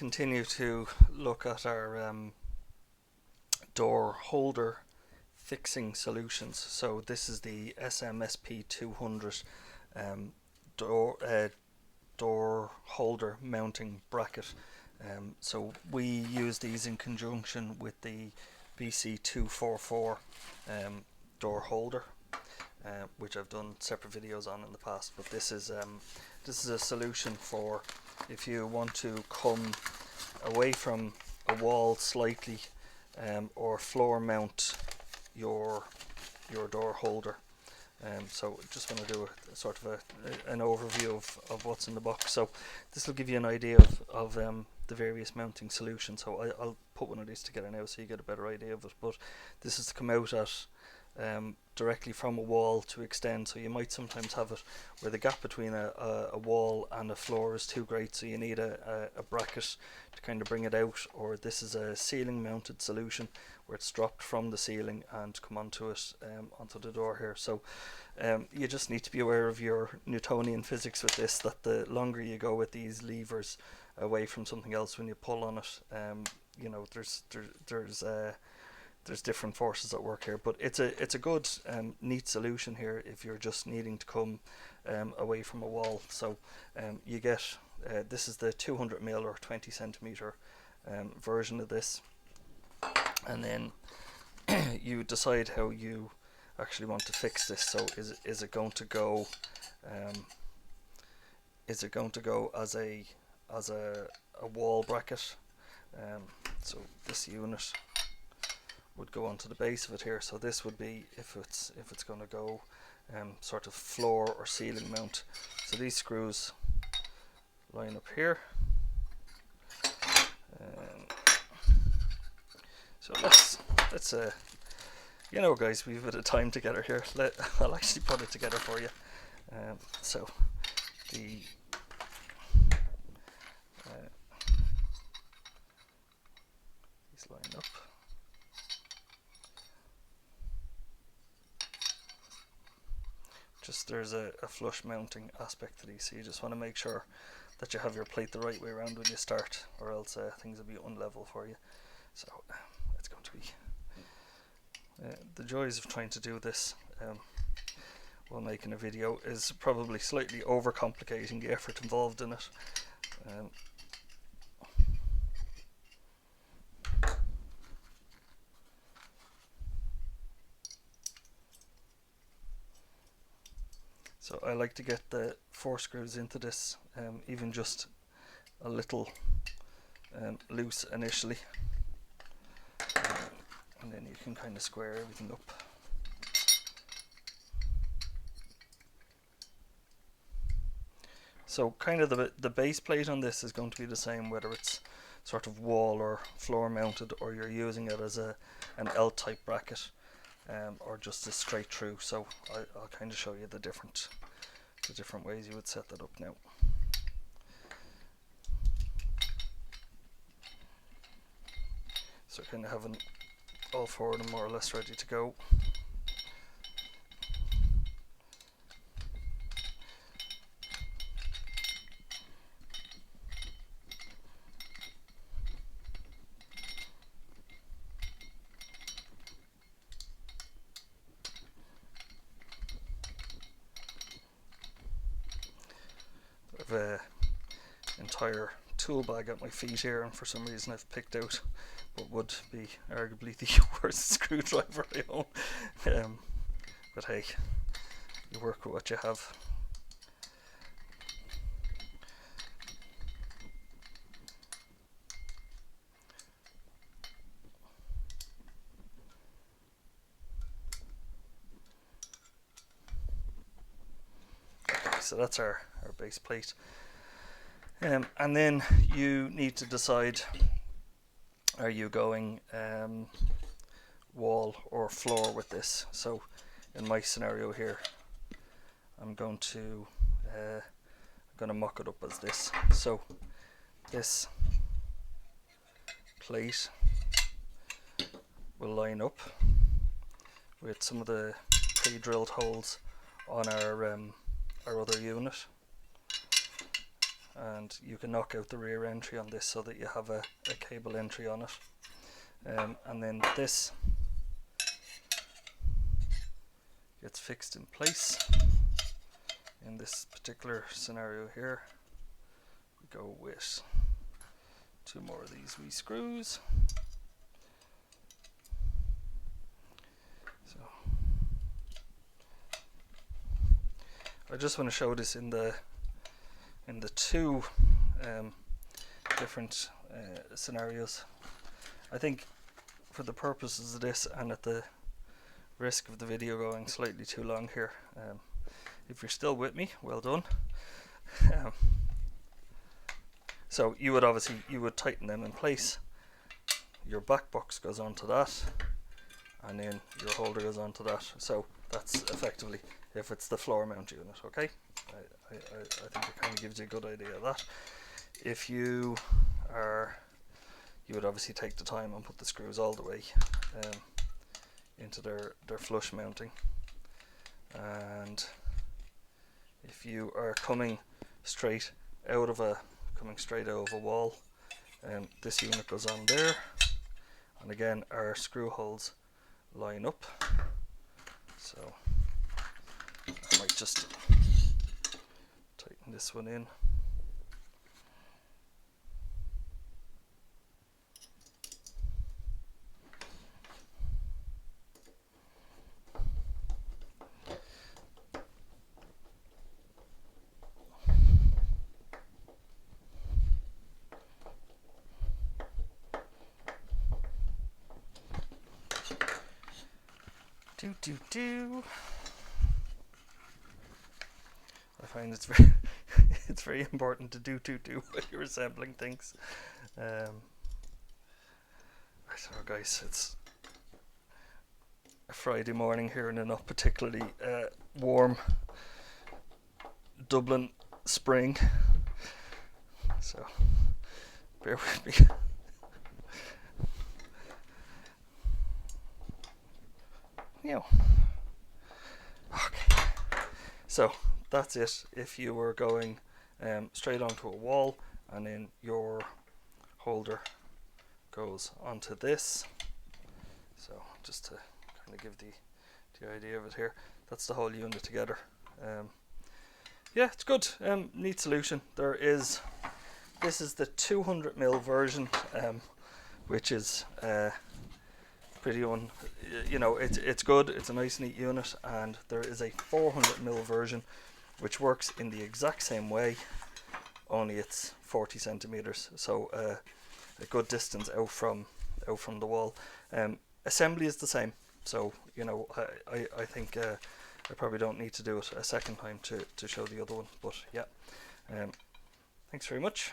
continue to look at our door holder fixing solutions. So this is the SMSP200 door holder mounting bracket. So we use these in conjunction with the BC244 door holder, which I've done separate videos on in the past. But this is a solution for if you want to come away from a wall slightly, or floor mount your door holder. So just want to do a sort of an overview of what's in the box. So this will give you an idea of the various mounting solutions. So I'll put one of these together now so you get a better idea of it. But this is to come out at directly from a wall to extend. So you might sometimes have it where the gap between a wall and a floor is too great, so you need a bracket to kind of bring it out. Or this is a ceiling mounted solution where it's dropped from the ceiling and come onto it, onto the door here. So you just need to be aware of your Newtonian physics with this, that the longer you go with these levers away from something else when you pull on it, you know, there's different forces at work here. But it's a good neat solution here if you're just needing to come away from a wall. So you get this is the 200mm or 20cm version of this, and then you decide how you actually want to fix this. So is it going to go as a wall bracket? So this unit would go onto the base of it here. So this would be if it's going to go sort of floor or ceiling mount. So these screws line up here. So let's you know, guys, we've a bit of time together here. I'll actually put it together for you. So the these line up. Just there's a flush mounting aspect to these, so you just want to make sure that you have your plate the right way around when you start, or else things will be unlevel for you. So it's going to be the joys of trying to do this while making a video is probably slightly overcomplicating the effort involved in it. So I like to get the 4 screws into this, even just a little loose initially, and then you can kind of square everything up. So kind of the base plate on this is going to be the same whether it's sort of wall or floor mounted, or you're using it as an L-type bracket, or just a straight through. So I'll kind of show you the different ways you would set that up now. So kind of having all 4 of them more or less ready to go. I've entire tool bag at my feet here, and for some reason I've picked out what would be arguably the worst screwdriver I own. But hey, you work with what you have. Okay, so that's our base plate. And then you need to decide, are you going wall or floor with this? So in my scenario here, I'm going to mock it up as this. So this plate will line up with some of the pre-drilled holes on our other unit. and you can knock out the rear entry on this so that you have a cable entry on it, and then this gets fixed in place. In this particular scenario here, we go with 2 more of these wee screws. So I just want to show this in the 2 different scenarios. I think for the purposes of this, and at the risk of the video going slightly too long here, if you're still with me, well done. So you would tighten them in place. Your back box goes onto that, and then your holder goes onto that. So that's effectively if it's the floor mount unit. Okay, I think it kind of gives you a good idea of that. If you would obviously take the time and put the screws all the way into their flush mounting, and if you are coming straight out of a wall, this unit goes on there, and again our screw holes line up. So I might just tighten this one in. I find it's very it's very important to do when you're assembling things. So guys, it's a Friday morning here in a not particularly warm Dublin spring, so bear with me. Okay, so that's it. If you were going straight onto a wall, and then your holder goes onto this, so just to kind of give the idea of it here, that's the whole unit together. Yeah, it's good. Neat solution. This is the 200mm version, which is pretty it's good. It's a nice neat unit, and there is a 400mm version which works in the exact same way, only it's 40 centimeters, so a good distance out from the wall. Assembly is the same, so I think I probably don't need to do it a second time to show the other one, but yeah. Thanks very much.